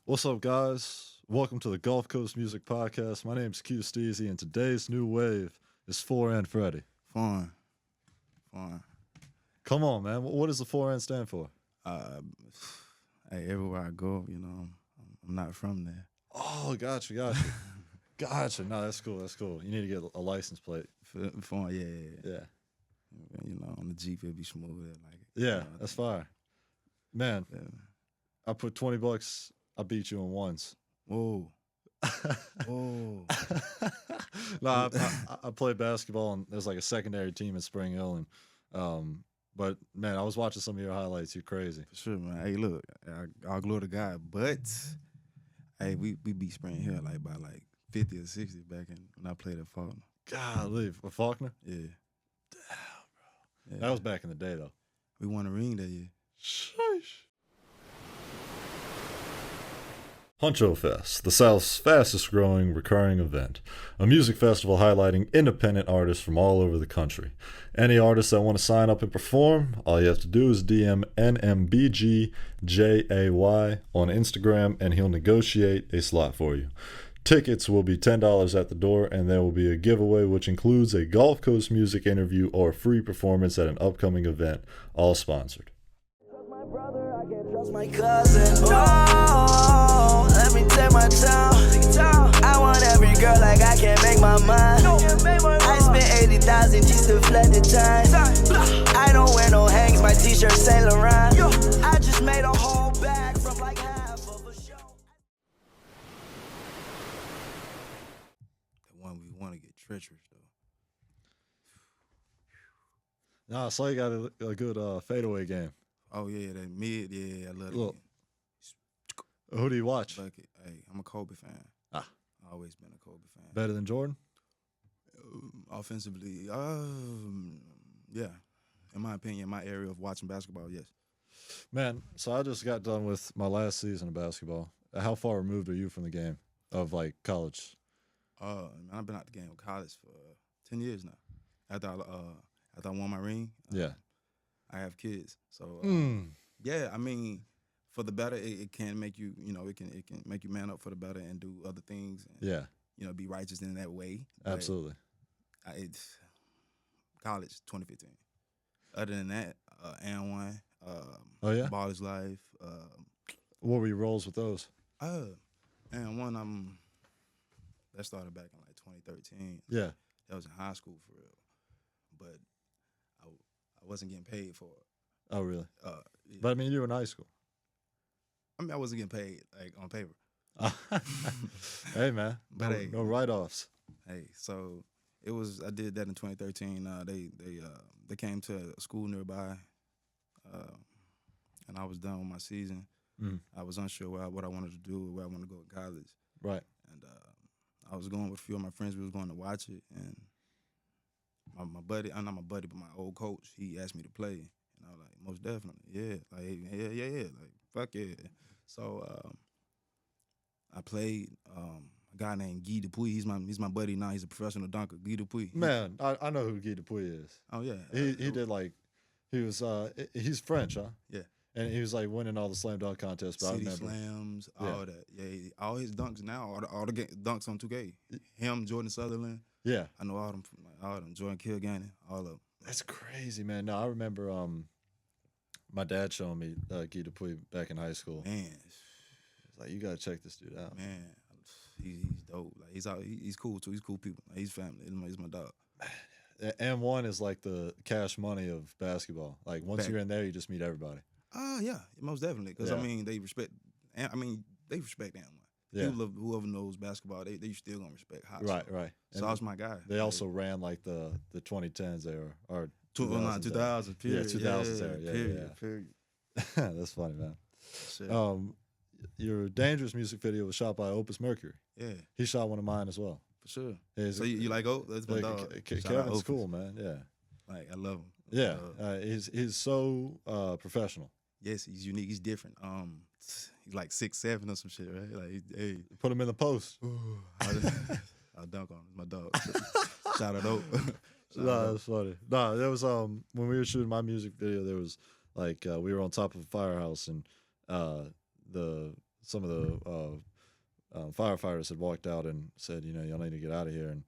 What's up, guys? Welcome to the Gulf Coast Music Podcast. My name's Q Steezy, and today's new wave is 4NFreddi. Fun. Fun. Come on, man. What does the 4N stand for? Uh, hey, everywhere I go, I'm not from there. Oh, gotcha. Gotcha. No, that's cool. That's cool. You need to get a license plate. Fun, yeah. Yeah. On the Jeep, it'll be smooth. Like it. Yeah, that's fire. Man, Yeah. I put $20. I beat you in ones. Whoa. Whoa. No, I played basketball, and there's like a secondary team in Spring Hill, and but man, I was watching some of your highlights. You're crazy. For sure, man. Hey, look, I'll glory to God, but hey, we beat Spring Hill by 50 or 60 back when I played at Faulkner. Golly, for Faulkner. Yeah. Yeah. That was back in the day, though. We won a ring that year. Sheesh. Huncho Fest, the South's fastest growing recurring event, a music festival highlighting independent artists from all over the country. Any artists that want to sign up and perform, all you have to do is DM NMBGJAY on Instagram and he'll negotiate a slot for you. Tickets will be $10 at the door, and there will be a giveaway which includes a Gulf Coast music interview or free performance at an upcoming event, all sponsored. My brother, I can't trust my cousin. No, let me take my time. I want every girl like I can't make my mind. I spent 80,000 just to flood the time. I don't wear no hangs, my t-shirt Saint Laurent. I just made a whole bag from like half of a show. The one we want to get treacherous, though. Nah, I saw you got a good fadeaway game. Oh, yeah, that mid, yeah, I love that. Look. Who do you watch? Bucket. Hey, I'm a Kobe fan. Ah. Always been a Kobe fan. Better than Jordan? Offensively, yeah. In my opinion, my area of watching basketball, yes. Man, so I just got done with my last season of basketball. How far removed are you from the game of like college? I've been out the game of college for 10 years now. After I won my ring, Yeah. I have kids. So yeah, I mean, for the better, it can make you, it can make you man up for the better and do other things. And, Yeah, be righteous in that way. But absolutely. It's college 2015. Other than that, And1, Oh, yeah? Ball is Life. What were your roles with those? And1, that started back in 2013. Yeah. That was in high school for real, but I wasn't getting paid for it. Oh, really? Yeah. But I mean, you were in high school. I wasn't getting paid on paper. Hey, man. But no, hey. no write-offs. Hey, so I did that in 2013. They came to a school nearby, and I was done with my season. Mm. I was unsure what I wanted to do, where I wanted to go to college, Right. and I was going with a few of my friends. We was going to watch it, and my buddy, I'm not my buddy, but my old coach, he asked me to play, and I was like, most definitely, yeah, like fuck yeah. So I played. A guy named Guy Dupuis. He's my buddy now. He's a professional dunker. Guy Dupuis. Man, I know who Guy Dupuis is. Oh yeah. He did he's French, huh? Yeah. And he was like winning all the slam dunk contests. But I City remember. slams, Yeah. all that. Yeah, all his dunks now, all the dunks on 2K. Him, Jordan Sutherland. Yeah. I know all them. Jordan Kilgannon, all of them. That's crazy, man. No, I remember my dad showing me Guy Dupuis back in high school. Man, It's like, you got to check this dude out. man, he's dope. Like he's cool too. He's cool people. Like, he's family. He's my dog. And1 is like the cash money of basketball. Like once Back- you're in there, you just meet everybody. Yeah, most definitely. Because Yeah. I mean, they respect. They respect that one. Yeah. Whoever knows basketball, they still gonna respect hot. Right, right. So And that's my guy. they also ran like the 2010s era or 2000 era. period. Yeah, 2000s era. Yeah. Period. That's funny, man. Shit. Your Dangerous music video was shot by Opus Mercury. Yeah, He shot one of mine as well. for sure. His- So you like That's my like, dog. Shout out Kevin's Opus. cool, man. Yeah. Like I love him. Yeah. He's so professional. Yes, he's unique. He's different. He's like 6'7" or some shit, right? Like, hey, Put him in the post. I'll dunk on him. It's my dog. Shout out Oak. Nah, that's funny. Nah, there was when we were shooting my music video, there was like we were on top of a firehouse and the some of the firefighters had walked out and said, y'all need to get out of here, and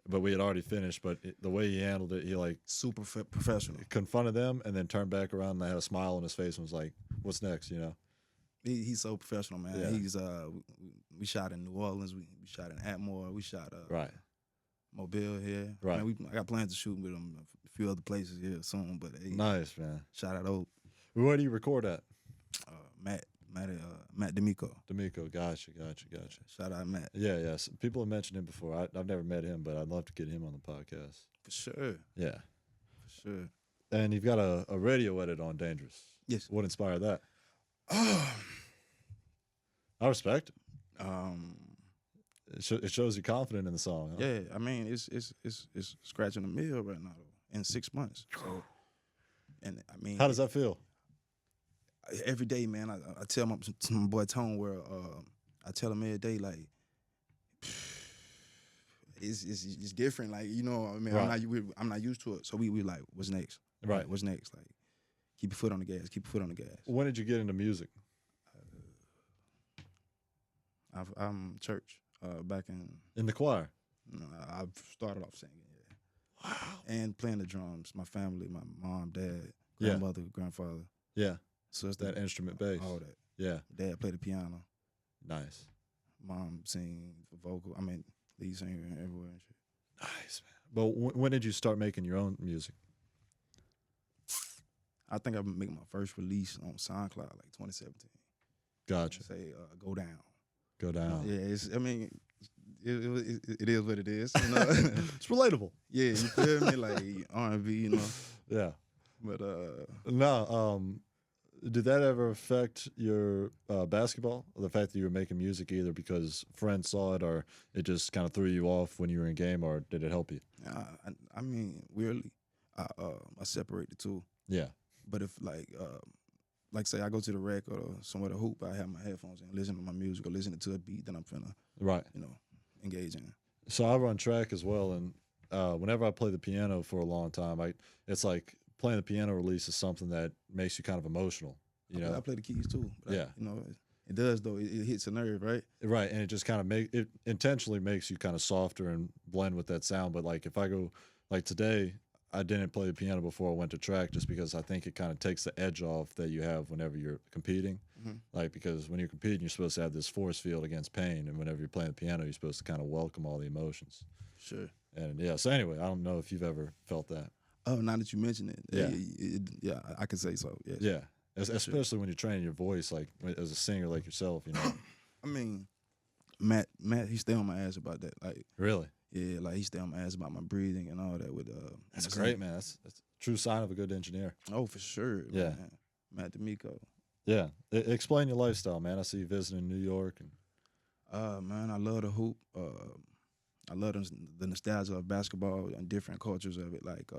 but we had already finished. But the way he handled it, he like Super professional. confronted them and then turned back around and they had a smile on his face and was like, "What's next?" He's so professional, man. Yeah. He's we shot in New Orleans, we shot in Atmore, we shot Right. Mobile here. Right. Man, I got plans to shoot with him a few other places here soon, but hey, Nice, man. shout out old Where do you record at? Matt D'Amico. D'Amico. Gotcha. Shout out Matt. Yeah. People have mentioned him before. I've never met him, but I'd love to get him on the podcast. For sure. Yeah. For sure. And you've got a radio edit on Dangerous. Yes. What inspired that? I respect it. It shows you're confident in the song. Huh? Yeah, I mean it's scratching a meal right now though, in 6 months. So, and I mean, How does that feel? every day, man, I tell to my boy Tone where I tell him every day like it's different. Like, I mean, Right. I'm not used to it. So we like, what's next? Right. Like, what's next? Like, keep your foot on the gas. Keep your foot on the gas. When did you get into music? I'm church. Back in In the choir. I started off singing, yeah, Wow. and playing the drums. My family, my mom, dad, Yeah. grandmother, grandfather, Yeah. sister, That instrument bass. all that. Yeah. Dad played the piano. Nice. Mom sing vocal. I mean, lead singer everywhere and shit. Nice, man. But when did you start making your own music? I think I've been making my first release on SoundCloud like 2017. Gotcha. Say Go Down. Go down. Yeah, I mean, it is what it is. It's relatable. Yeah, you feel me? Like R&B, Yeah. But No, did that ever affect your basketball? The fact that you were making music either because friends saw it or it just kind of threw you off when you were in game, or did it help you? I mean, weirdly, I separate the two. Yeah. But if like say I go to the rec or somewhere to hoop, I have my headphones and listen to my music or listen to a beat that I'm finna, Right. engage in. So I run track as well, and whenever I play the piano for a long time, it's like playing the piano release is something that makes you kind of emotional. I play the keys too. But Yeah. it does though. It hits a nerve, right? Right, and it just kind of it intentionally makes you kind of softer and blend with that sound. But like if I go like today, I didn't play the piano before I went to track just because I think it kind of takes the edge off that you have whenever you're competing. Mm-hmm. Like because when you're competing, you're supposed to have this force field against pain, and whenever you're playing the piano, you're supposed to kind of welcome all the emotions. Sure. And yeah, so anyway, I don't know if you've ever felt that. Oh, now that you mention it, Yeah. yeah, I could say so. Yes. Yeah, especially when you're training your voice, like as a singer like yourself, I mean, Matt, he stay on my ass about that. Like, Really, yeah, like he stay on my ass about my breathing and all that. With that's great, man. That's a true sign of a good engineer. Oh, for sure. Yeah. Man. Matt D'Amico. Yeah, explain your lifestyle, man. I see you visiting New York, and Man, I love the hoop. I love the nostalgia of basketball and different cultures of it. Like,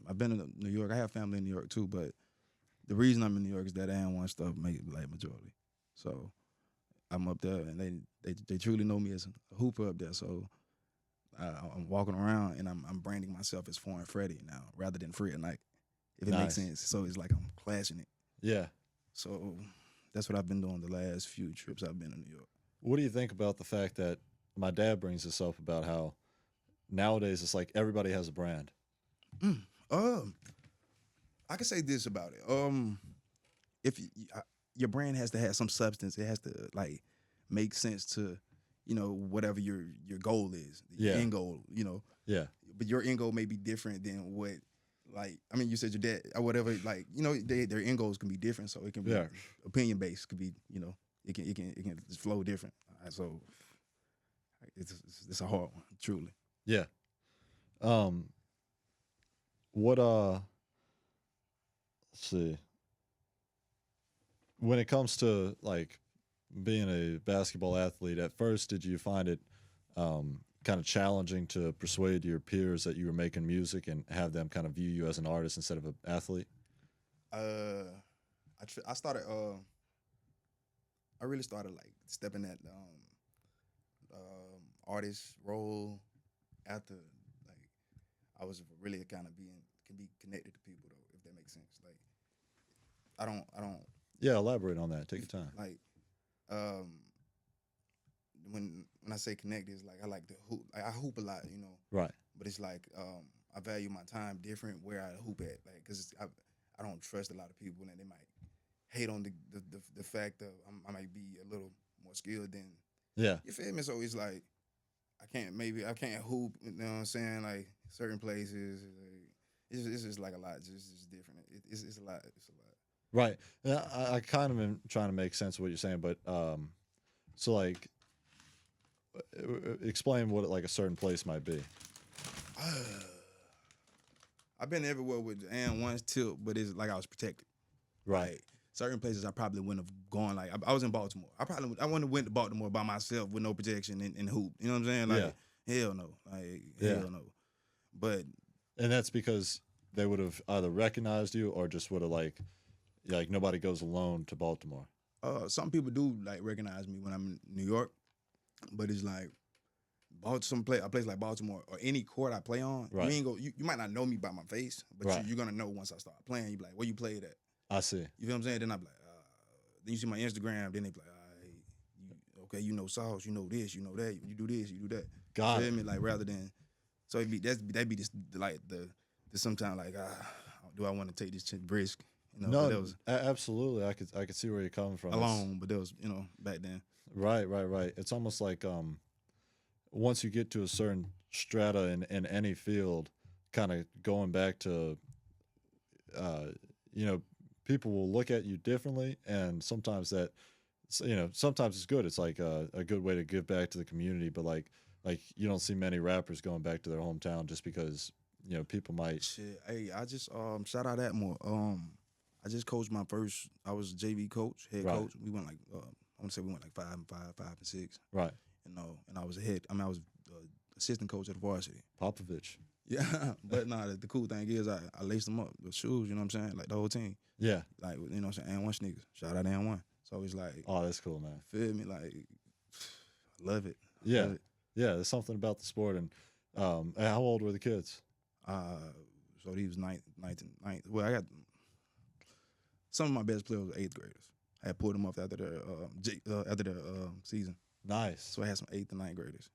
I've been in New York. I have family in New York too, but the reason I'm in New York is that And1 stuff make like majority. So I'm up there, and they truly know me as a hooper up there. So I'm walking around, and I'm branding myself as 4NFreddi now, rather than Free at Night, if it makes Nice. sense. So it's like I'm clashing it. yeah. So that's what I've been doing the last few trips I've been in New York. What do you think about the fact that my dad brings this up about how nowadays it's like everybody has a brand? I can say this about it. If your brand has to have some substance, it has to like make sense to, whatever your goal is, your Yeah. end goal, Yeah, But your end goal may be different than what, like, I mean, you said your dad or whatever, like, their end goals can be different, so it can be Yeah. opinion based, could be, it can just flow different. So it's a hard one, truly. yeah. What let's see. When it comes to like being a basketball athlete, at first did you find it kind of challenging to persuade your peers that you were making music and have them kind of view you as an artist instead of an athlete? I started. I really started like stepping that artist role after like I was really kind of can be connected to people though, if that makes sense. Like I don't Yeah, elaborate on that. Take your time. Like, when I say connect, it's like I like to hoop. Like, I hoop a lot, you know. Right. But it's like I value my time different where I hoop at, like, because I don't trust a lot of people, and they might hate on the fact that I might be a little more skilled than. Yeah. You feel me? So it's like I can't hoop. You know what I'm saying? Like certain places, like, it's just like a lot. It's just different. It's a lot. It's a lot. Right. Yeah, I kind of am trying to make sense of what you're saying, but so like, explain what like a certain place might be. I've been everywhere with And1's tilt, but it's like I was protected. Right. Like, certain places I probably wouldn't have gone. Like I was in Baltimore. I wouldn't have went to Baltimore by myself with no protection and hoop. You know what I'm saying? Like hell no. Like hell no. But and that's because they would have either recognized you or just would have like nobody goes alone to Baltimore. Some people do like recognize me when I'm in New York, but it's like a place like Baltimore or any court I play on. Right. You might not know me by my face, but you're gonna know once I start playing. You be like, where you played at? I see. You feel what I'm saying? Then I'm like, then you see my Instagram. Then they be like, okay, you know sauce, you know this, you know that. You do this, you do that. Got you it. feel me? Like rather than, so that'd be just like the sometimes like, do I want to take this risk? You know, No, absolutely. I could see where you're coming from. Alone, but that was back then. Right. It's almost like once you get to a certain strata in any field, kind of going back to, people will look at you differently, and sometimes sometimes it's good. It's like a good way to give back to the community, but like you don't see many rappers going back to their hometown just because people might. Shit, hey, I just shout out Atmore. I just coached my first. I was JV coach, head coach. We went like I want to say we went like 5-5, 5-6. Right. And I was I was assistant coach at the varsity. Popovich. Yeah, but the cool thing is I laced them up with shoes. You know what I'm saying? Like the whole team. Yeah. Like what I'm saying, And1 sneakers. Shout out And1. So it's like, oh, that's cool, man. Feel me? Like, I love it. Yeah. Love it. Yeah. There's something about the sport. And how old were the kids? So he was ninth. Well, I got some of my best players were 8th graders. I had pulled them off after their season. Nice. So I had some 8th and 9th graders.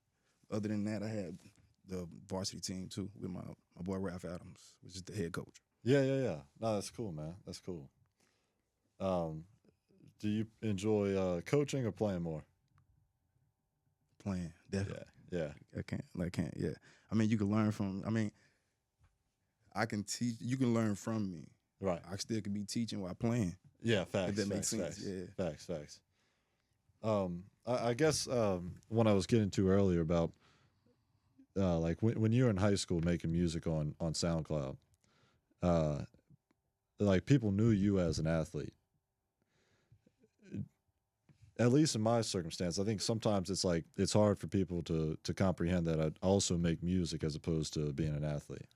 Other than that, I had the varsity team too with my boy Ralph Adams, which is the head coach. Yeah. No, that's cool, man. That's cool. Do you enjoy coaching or playing more? Playing, definitely. Yeah. I can't. Yeah. I mean, you can learn from. I mean, I can teach. You can learn from me. Right. I still could be teaching while playing. Yeah, facts. If that makes sense. Yeah. Facts. I guess when I was getting to earlier about like when you were in high school making music on SoundCloud, like people knew you as an athlete. At least in my circumstance, I think sometimes it's hard for people to comprehend that I also make music as opposed to being an athlete.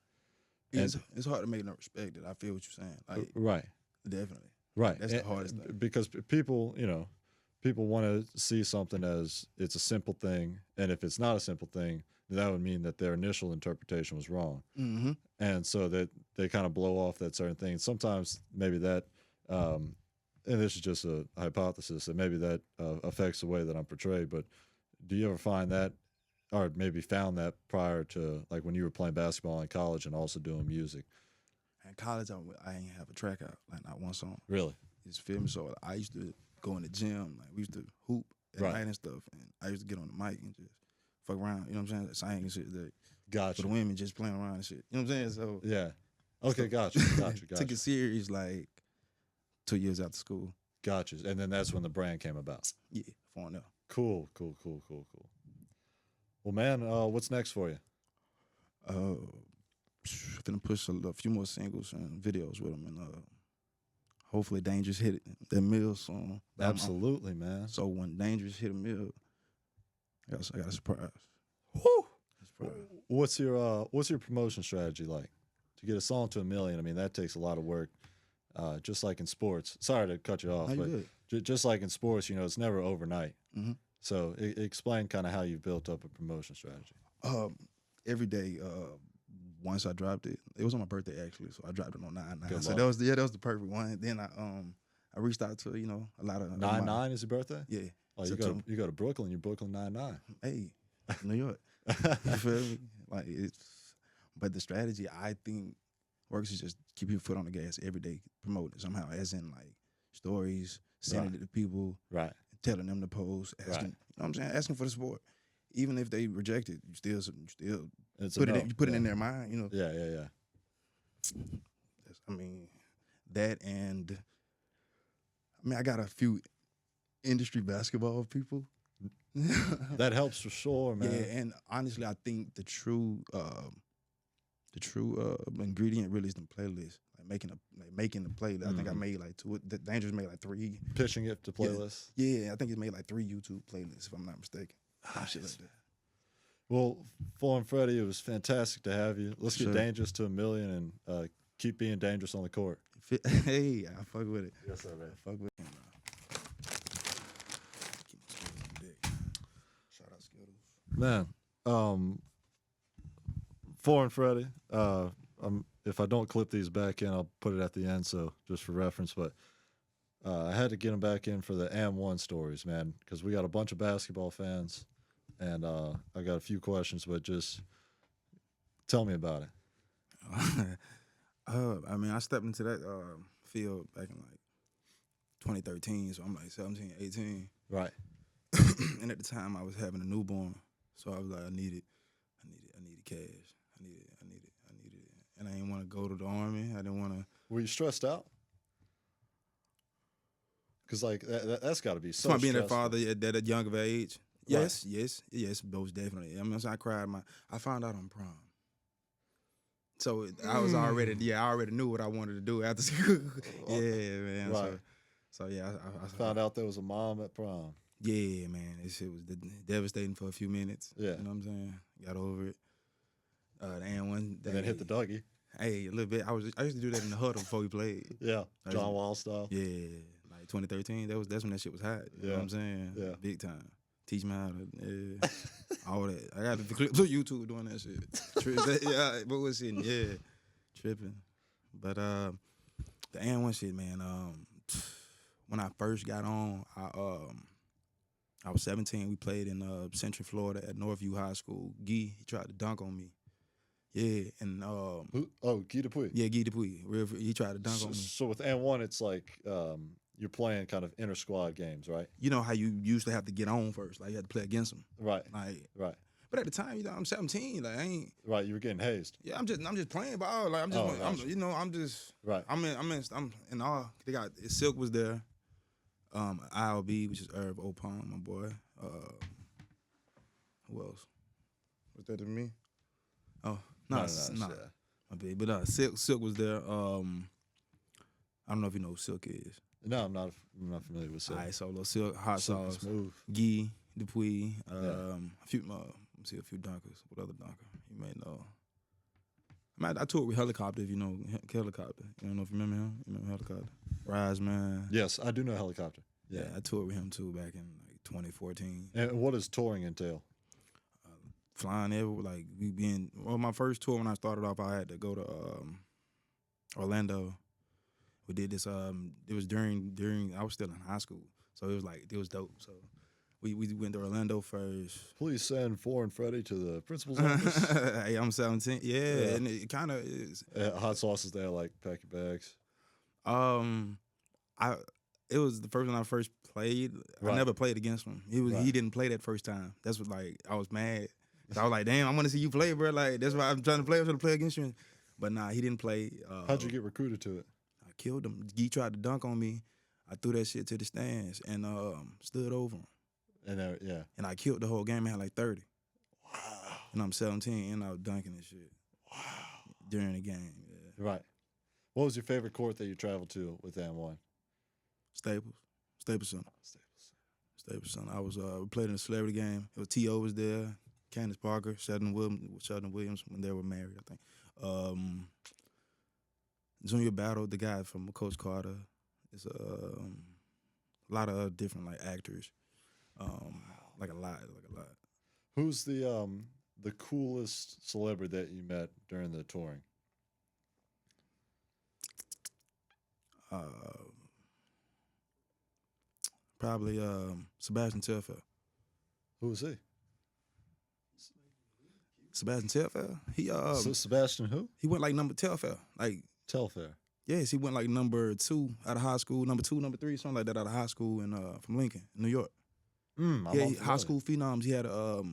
It's hard to make no respect that I feel what you're saying. Like, right. Definitely. Right. That's the hardest thing. Because people want to see something as it's a simple thing, and if it's not a simple thing, then that would mean that their initial interpretation was wrong. Mm-hmm. And so that they kind of blow off that certain thing. Sometimes maybe that, and this is just a hypothesis, that maybe that affects the way that I'm portrayed. But do you ever find that, or maybe found that prior to like when you were playing basketball in college and also doing music? In college, I ain't have a track out, like not one song. Really? Just feel me? So I used to go in the gym, like we used to hoop at night and stuff, and I used to get on the mic and just fuck around, you know what I'm saying? Sing and shit. Like, gotcha. For the women, just playing around and shit. You know what I'm saying? So yeah. Okay, gotcha. Took it serious like 2 years after school. Gotcha. And then that's when the brand came about. Yeah, 4NF. Cool. Well, man, what's next for you? Finna push a few more singles and videos with them, and hopefully Dangerous hit that mill song. Absolutely, man. So when Dangerous hit a mill, I got a surprise. Woo! What's your promotion strategy like to get a song to 1 million? I mean, that takes a lot of work. Just like in sports. Sorry to cut you off, but just like in sports, it's never overnight. Mm-hmm. So explain kind of how you built up a promotion strategy. Every day. Once I dropped it, it was on my birthday actually, so I dropped it on 9/9. So that was the perfect one. Then I reached out to a lot of 9/9 is your birthday? Yeah. Oh, September. you go to Brooklyn. You're Brooklyn 9/9. Hey, New York. You feel me? Like but the strategy I think works is just keep your foot on the gas every day, promote it somehow, as in like stories, sending it to people, right, telling them to post, asking, you know what I'm saying, asking for the support. Even if they reject it, you still it's put it in their mind, Yeah. I mean, that and I got a few industry basketball people. That helps for sure, man. Yeah, and honestly, I think the true ingredient really is the playlist. Like making the playlist. I think I made like 2. The Dangerous made like 3. Pitching it to playlists. Yeah, I think it made like 3 YouTube playlists if I'm not mistaken. Shit like that. Well, 4NFreddi, it was fantastic to have you. Let's get Dangerous to 1 million and keep being dangerous on the court. Hey, I fuck with it. Yes, sir, man. I fuck with it. Keep my Skittles on deck. Shout out Skittles. Man, 4NFreddi. If I don't clip these back in, I'll put it at the end, so just for reference. But I had to get them back in for the And1 stories, man, because we got a bunch of basketball fans, and I got a few questions, but just tell me about it. I stepped into that field back in like 2013, so I'm like 17, 18. Right. And at the time, I was having a newborn, so I was like, I needed cash. I needed it. And I didn't want to go to the Army. I didn't want to. Were you stressed out? Because like that's got to be so. Being stressful. a father at a young of age. Yes, most definitely. I cried. I found out on prom. So I was I already knew what I wanted to do after school. Yeah, man. Right. So yeah, I found out there was a mom at prom. Yeah, man. This shit was devastating for a few minutes. Yeah. You know what I'm saying? Got over it. The And1. And then hit the Dougie. Hey, a little bit. I used to do that in the huddle before we played. Yeah. John Wall style. Yeah. Like 2013. That's when that shit was hot. You know what I'm saying? Yeah. Big time. Teach me how to, all that. I got the clips on YouTube doing that shit. Yeah, but what's in? Yeah, tripping. But the And1 shit, man. When I first got on, I was 17. We played in Central Florida at Northview High School. He tried to dunk on me. Yeah, and Guy Dupuis. Yeah, Guy Dupuis. He tried to dunk on me. So with And1, it's like you're playing kind of inter squad games, right? You know how you used to have to get on first, like you had to play against them, right? Like right. But at the time, I'm 17, like I ain't right. You were getting hazed. Yeah, I'm just playing ball, like I'm just right. I'm in awe. They got Silk was there, ILB, which is Herb Opon, my boy. Who else? Was that to me? Oh. No. My baby. But Silk was there. I don't know if you know who Silk is. No, I'm not familiar with Silk. All right, so little Silk, Hot Silk Sauce, Smooth, Guy Dupuis, a few dunkers. What other dunker you may know? I toured with Helicopter. If you know Helicopter, you don't know if you remember him. You remember Helicopter? Rise Man. Yes, I do know Helicopter. Yeah, I toured with him too back in like 2014. And what does touring entail? Flying everywhere, like my first tour when I started off, I had to go to Orlando. We did this. It was during I was still in high school, so it was dope. So we went to Orlando first. Please send 4NFreddi to the principal's office. Hey, I'm 17. Yeah, and it kind of is. Hot Sauce is there, like pack your bags. It was the first one I first played. Right. I never played against him. He didn't play that first time. That's what I was mad. I was like, damn, I want to see you play, bro. Like, that's why I'm trying to play. I'm trying to play against you. But nah, he didn't play. How'd you get recruited to it? I killed him. He tried to dunk on me. I threw that shit to the stands and stood over him. And And I killed the whole game. I had like 30. Wow. And I'm 17 and I was dunking and shit. Wow. During the game, yeah. Right. What was your favorite court that you traveled to with And1? Staples Center. I was we played in a celebrity game. It was T.O. was there. Candace Parker, Sheldon Williams, when they were married, I think. Junior battled the guy from Coach Carter. It's a lot of different like actors, like a lot. Who's the coolest celebrity that you met during the touring? Probably Sebastian Telfair. Who was he? Sebastian Telfair. He Sebastian who? he went like number Telfair. Like Telfair. yes, he went like number 2 out of high school, number 2, number 3, something like that out of high school in from Lincoln, New York. Yeah, high school phenoms. He had a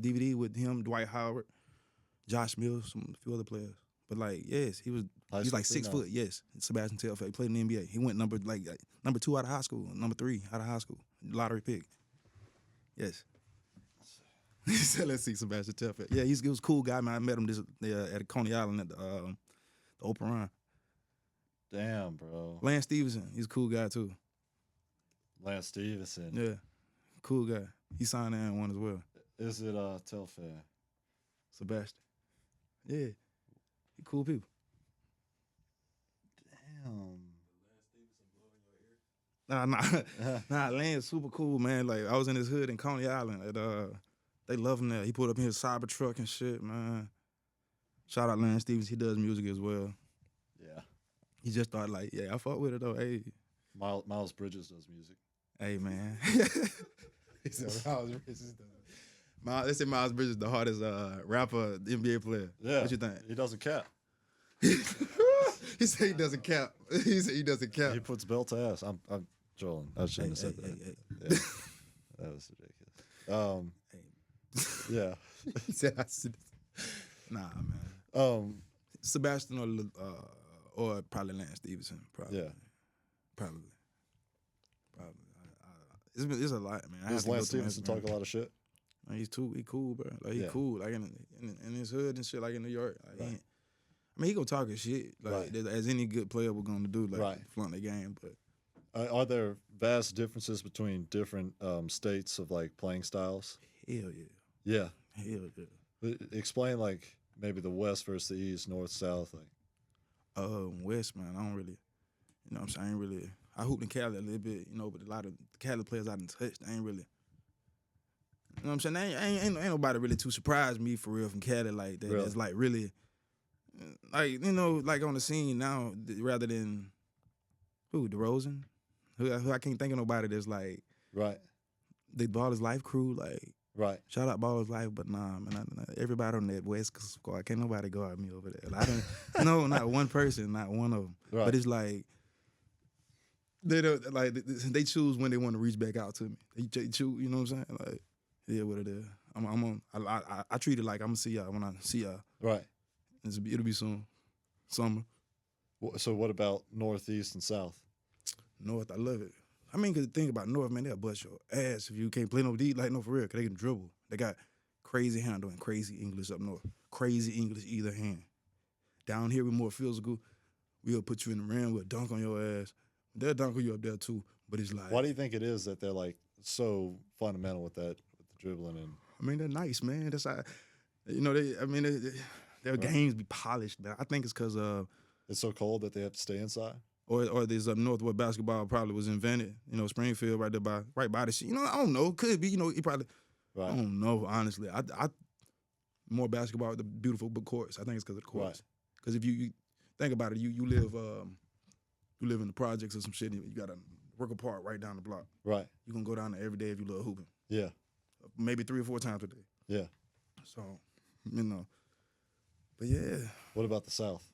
DVD with him, Dwight Howard, Josh Mills, a few other players. But like, yes, he's like 6 foot. Yes, Sebastian Telfair. He played in the NBA. He went number 2 out of high school, number 3 out of high school, lottery pick. Yes. He said, "Let's see Sebastian Telfair." Yeah, he was a cool guy, man. I met him at Coney Island at the Open Run. Damn, bro. Lance Stevenson, he's a cool guy too. Lance Stevenson. Yeah, cool guy. He signed And1 as well. Is it Telfair? Sebastian. Yeah, he cool people. Damn. Nah, Lance super cool, man. Like I was in his hood in Coney Island. They love him there. He pulled up in his cyber truck and shit, man. Shout out Lance Stevens. He does music as well. Yeah. He just thought like, yeah, I fuck with it though. Hey, Miles Bridges does music. hey, man. He said Miles Bridges does. They say Miles Bridges the hardest rapper, NBA player. Yeah. What you think? He doesn't cap. He said he doesn't cap. He said he doesn't cap. He puts belt to ass. I'm trolling. I shouldn't have said that. Hey. Yeah. That was ridiculous. Yeah. He said, nah, man. Sebastian or probably Lance Stevenson. Probably. Yeah. Probably. It's a lot, man. Does Lance Stevenson talk a lot of shit? Man, he cool, bro. Like he cool, like in his hood and shit, like in New York. Like, he gonna talk his shit, like as any good player we're gonna do, like flaunt the game. But are there vast differences between different states of like playing styles? Hell yeah. Yeah. Hell yeah. Explain like maybe the West versus the East, North, South, like. West, man. I don't really, you know what I'm saying? I hooped in Cali a little bit, you know, but a lot of the Cali players I didn't touch, they ain't really. You know what I'm saying? Ain't nobody really too surprised me for real from Cali like that. Really? That's like really, like, you know, like on the scene now rather than, DeRozan? Who I can't think of nobody that's like. Right. The Ballers Life crew, like. Right. Shout out Ballers Life, but nah, man. Everybody on that West squad, can't nobody guard me over there. I don't, no, not one person, not one of them. Right. But it's like, they don't, like they choose when they want to reach back out to me. They choose, you know what I'm saying? Like, yeah, what it is. I treat it like I'm gonna see y'all when I see y'all. Right. It'll be soon, summer. So what about Northeast and South? North, I love it. I mean, because the thing about North, man, they'll bust your ass if you can't play no D, like, no, for real, because they can dribble. They got crazy handle and crazy English up north. Crazy English either hand. Down here, we're more physical. We'll put you in the rim, we'll dunk on your ass. They'll dunk on you up there, too, but it's like... Why do you think it is that they're, like, so fundamental with that, with the dribbling? And I mean, they're nice, man. That's how, you know, their games be polished, man. I think it's because... it's so cold that they have to stay inside? Or there's up north where basketball probably was invented. You know, Springfield right there right by the shit. You know, I don't know. Could be. You know, he probably. Right. I don't know. Honestly, I more basketball with the beautiful courts. I think it's because of the courts. Because if you think about it, you live in the projects or some shit. You got a work apart right down the block. Right. You gonna go down there every day if you love hooping. Yeah. Maybe 3 or 4 times a day. Yeah. So, you know. But yeah. What about the South?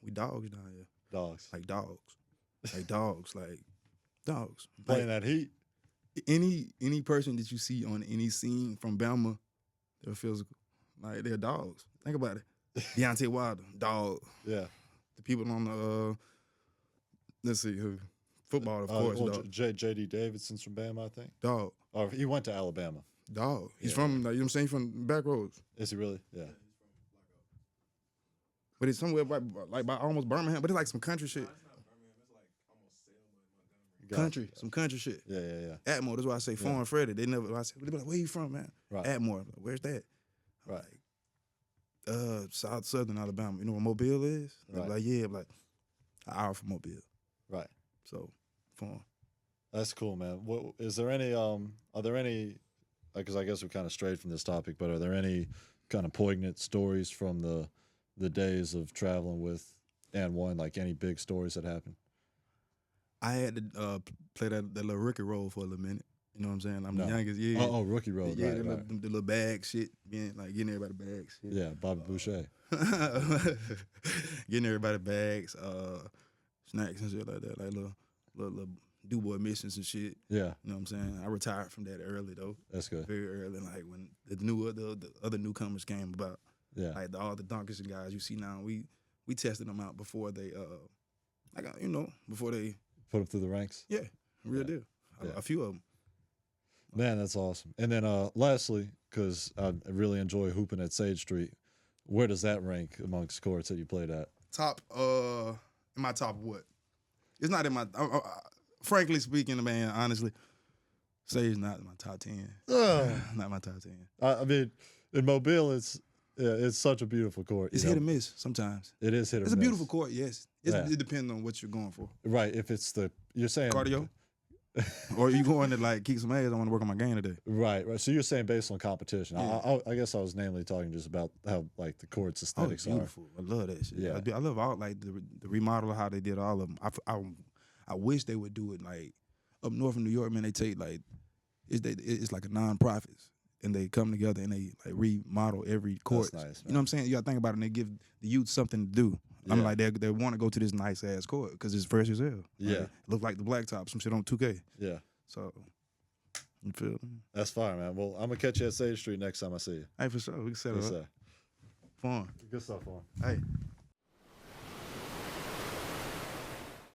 We dogs down here. Dogs. Like dogs. Like dogs. Like dogs. Playing that heat. Any person that you see on any scene from Bama, they're physical. Like, they're dogs. Think about it. Deontay Wilder, dog. Yeah. The people on the, let's see who. Football, of course. Dog. J.D. Davidson's from Bama, I think. Dog. Or he went to Alabama. Dog. He's from, like, you know what I'm saying? He's from back roads. Is he really? Yeah. But it's somewhere by almost Birmingham, but it's like some country shit. No, it's not Birmingham. It's like almost Selma and Montgomery. Country, some country shit. Yeah. Atmore, that's why I say 4NFreddi. They never, I said, they be like, where you from, man? Right. Atmore. Like, where's that? I'm like, southern Alabama. You know where Mobile is? Right. Like, yeah, like an hour from Mobile. Right. So, fun. That's cool, man. Is there any, are there any, because I guess we kind of strayed from this topic, but are there any kind of poignant stories from the days of traveling with And1, like any big stories that happened? I had to play that little rookie role for a little minute. You know what I'm saying? I'm No. the youngest. Yeah. Oh, rookie role. Yeah, right. the little bag shit, getting everybody bags. Shit. Yeah, Bobby Boucher. Getting everybody bags, snacks and shit like that, like little do-boy missions and shit. Yeah. You know what I'm saying? I retired from that early though. That's good. Very early, like when the other newcomers came about. Yeah. Like all the Dunkerson guys you see now, we tested them out before they before they Put them through the ranks. yeah, real deal. Yeah. A few of them. Man, that's awesome. And then lastly, because I really enjoy hooping at Sage Street, where does that rank amongst courts that you played at? Top in my top of what? It's not in my frankly speaking, man, honestly, Sage not in my top 10. Not my top 10. I mean, in Mobile, it's such a beautiful court. It's hit or miss sometimes. It is hit or miss. It's a beautiful court, yes. Yeah. It depends on what you're going for. Right. If it's you're saying Cardio? Or you going to like kick some ass, I want to work on my game today. Right. So you're saying based on competition. Yeah. I guess I was namely talking just about how like the court's aesthetics it's beautiful. I love that shit. Yeah. I love all like the remodel, how they did all of them. I wish they would do it like up north in New York, man. They take like it's like a non-profits and they come together and they like remodel every court. That's nice, you know what I'm saying? You got to think about it and they give the youth something to do. Yeah. I'm like they want to go to this nice ass court because it's fresh as hell. Yeah. Like, look like the blacktop, some shit on 2K. Yeah. So you feel me? That's fine, man. Well, I'm gonna catch you at Sage Street next time I see you. Hey, for sure. We can set it Yes, up. sir. Fun. Good stuff, on. Hey.